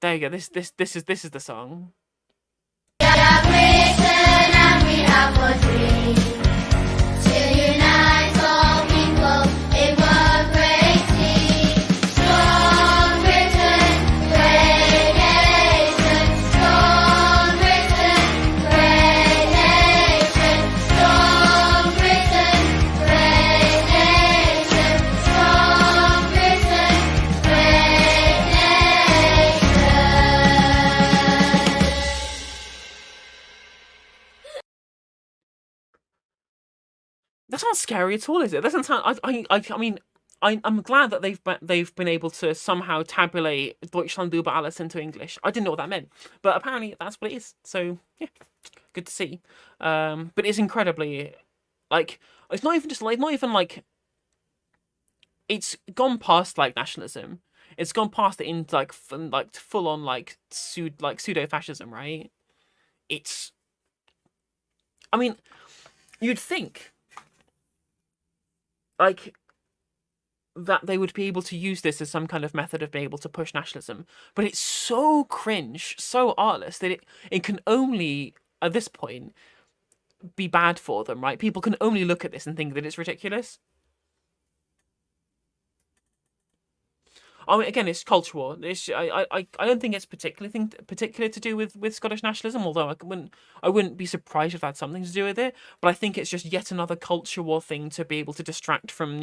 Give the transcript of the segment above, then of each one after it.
there you go. This is the song. We are Britain and we have a dream to unite all people in one great team. Strong Britain, great nation. Strong Britain, great nation. Strong Britain, great nation. Strong Britain, great nation. That's not scary at all, is it? That doesn't sound. I mean, I'm glad that they've been able to somehow tabulate Deutschland über alles into English. I didn't know what that meant, but apparently that's what it is. So yeah, good to see. But it's incredibly, like, it's not even just like, not even like, it's gone past like nationalism. It's gone past it in like full on like pseudo fascism, right? It's, I mean, you'd think like that they would be able to use this as some kind of method of being able to push nationalism, but it's so cringe, so artless that it can only at this point be bad for them, right? People can only look at this and think that it's ridiculous. I mean, again, it's cultural. I don't think it's particular to do with Scottish nationalism. Although I wouldn't be surprised if that's something to do with it. But I think it's just yet another culture war thing to be able to distract from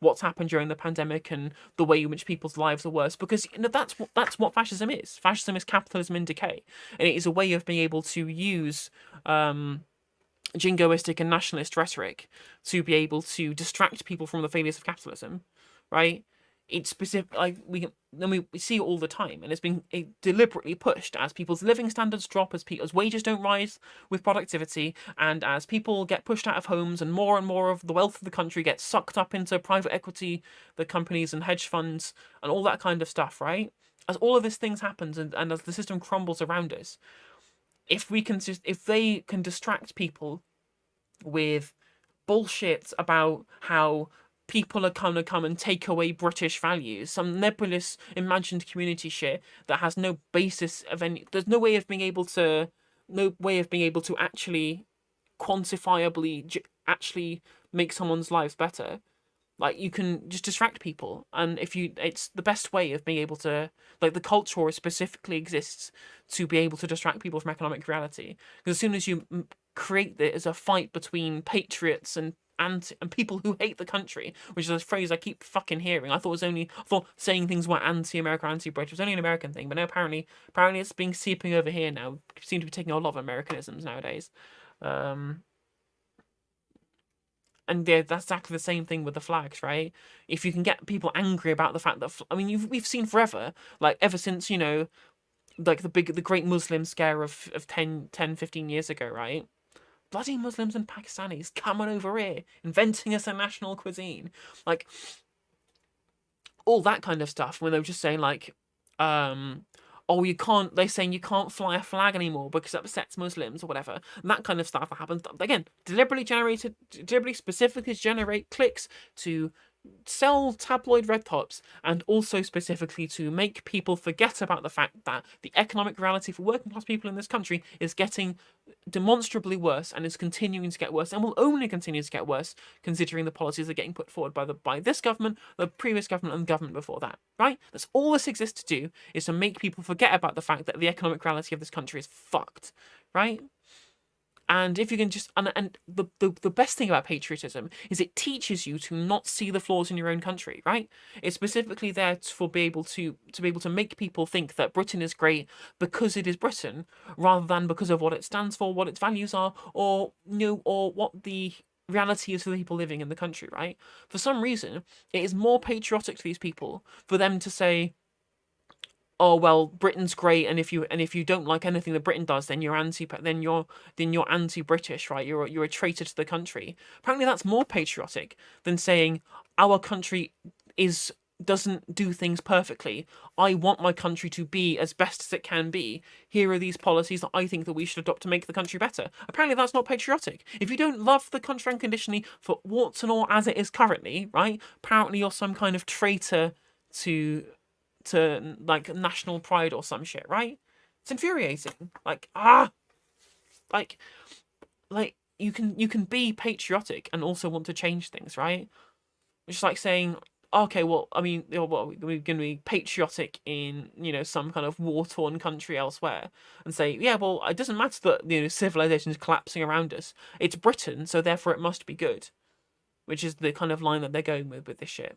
what's happened during the pandemic and the way in which people's lives are worse. Because that's what fascism is. Fascism is capitalism in decay, and it is a way of being able to use jingoistic and nationalist rhetoric to be able to distract people from the failures of capitalism, right? It's specific, like we see it all the time, and it's been deliberately pushed as people's living standards drop, as wages don't rise with productivity, and as people get pushed out of homes, and more of the wealth of the country gets sucked up into private equity, the companies and hedge funds, and all that kind of stuff, right? As all of these things happens, and as the system crumbles around us, if they can distract people with bullshit about how people are going to come and take away British values, some nebulous imagined community shit that has no basis of any. There's no way of being able to actually quantifiably actually make someone's lives better. Like, you can just distract people, and it's the best way of being able to, like, the culture war specifically exists to be able to distract people from economic reality. Because as soon as you create it as a fight between patriots and people who hate the country, which is a phrase I keep fucking hearing. I thought saying things were anti-American, anti-British was only an American thing, but now apparently it's being seeping over here now. Seem to be taking a lot of Americanisms nowadays. And yeah, that's exactly the same thing with the flags, right? If you can get people angry about the fact that, we've seen forever, like ever since, like the great Muslim scare of 10, 15 years ago, right? Bloody Muslims and Pakistanis coming over here, inventing us a national cuisine. Like, all that kind of stuff, when they were just saying, like, they're saying you can't fly a flag anymore because it upsets Muslims or whatever. And that kind of stuff that happens. Again, deliberately specifically to generate clicks, to sell tabloid red tops, and also specifically to make people forget about the fact that the economic reality for working class people in this country is getting demonstrably worse and is continuing to get worse and will only continue to get worse considering the policies that are getting put forward by this government, the previous government, and the government before that, right? That's all this exists to do, is to make people forget about the fact that the economic reality of this country is fucked, right? And if you can just, and the best thing about patriotism is it teaches you to not see the flaws in your own country, right? It's specifically there to be able to make people think that Britain is great because it is Britain, rather than because of what it stands for, what its values are, or or what the reality is for the people living in the country, right? For some reason, it is more patriotic to these people for them to say, oh well, Britain's great, and if you don't like anything that Britain does, then you're anti-British, right? You're a traitor to the country. Apparently, that's more patriotic than saying our country doesn't do things perfectly. I want my country to be as best as it can be. Here are these policies that I think that we should adopt to make the country better. Apparently, that's not patriotic. If you don't love the country unconditionally for warts and all as it is currently, right? Apparently, you're some kind of traitor to to like national pride or some shit, right? It's infuriating. Like like you can be patriotic and also want to change things, right? It's just like saying, okay, well, I mean, well, we're going to be patriotic in, some kind of war-torn country elsewhere, and say, yeah, well, it doesn't matter that, civilization is collapsing around us. It's Britain, so therefore it must be good, which is the kind of line that they're going with this shit.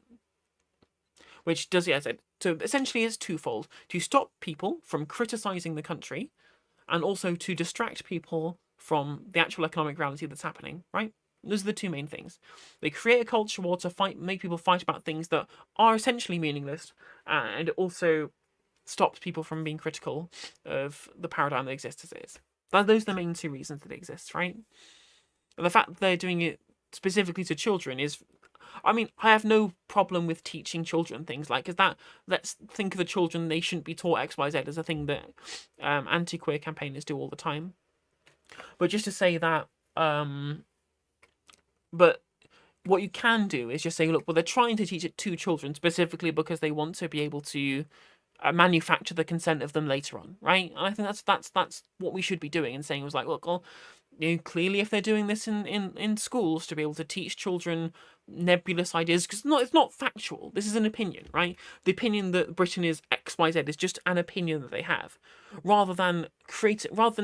Which does, yeah, so essentially is twofold: to stop people from criticizing the country, and also to distract people from the actual economic reality that's happening, right? Those are the two main things. They create a culture war to make people fight about things that are essentially meaningless, and it also stops people from being critical of the paradigm that exists as it is. Those are the main two reasons that it exists, right? And the fact that they're doing it specifically to children is, I mean, I have no problem with teaching children things like, let's think of the children, they shouldn't be taught X, Y, Z as a thing that anti-queer campaigners do all the time. But just to say that, but what you can do is just say, look, well, they're trying to teach it to children specifically because they want to be able to manufacture the consent of them later on, right? And I think that's what we should be doing, and saying it was like, look, well, clearly if they're doing this in schools to be able to teach children nebulous ideas, because it's not factual. This is an opinion, right? The opinion that Britain is XYZ is just an opinion that they have, rather than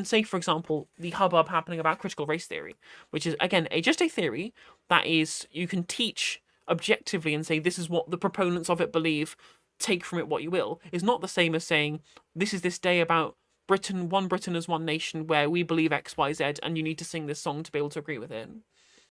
say, for example, the hubbub happening about critical race theory, which is again just a theory that is, you can teach objectively and say this is what the proponents of it believe, take from it what you will, is not the same as saying this is this day about Britain as one nation where we believe XYZ and you need to sing this song to be able to agree with it.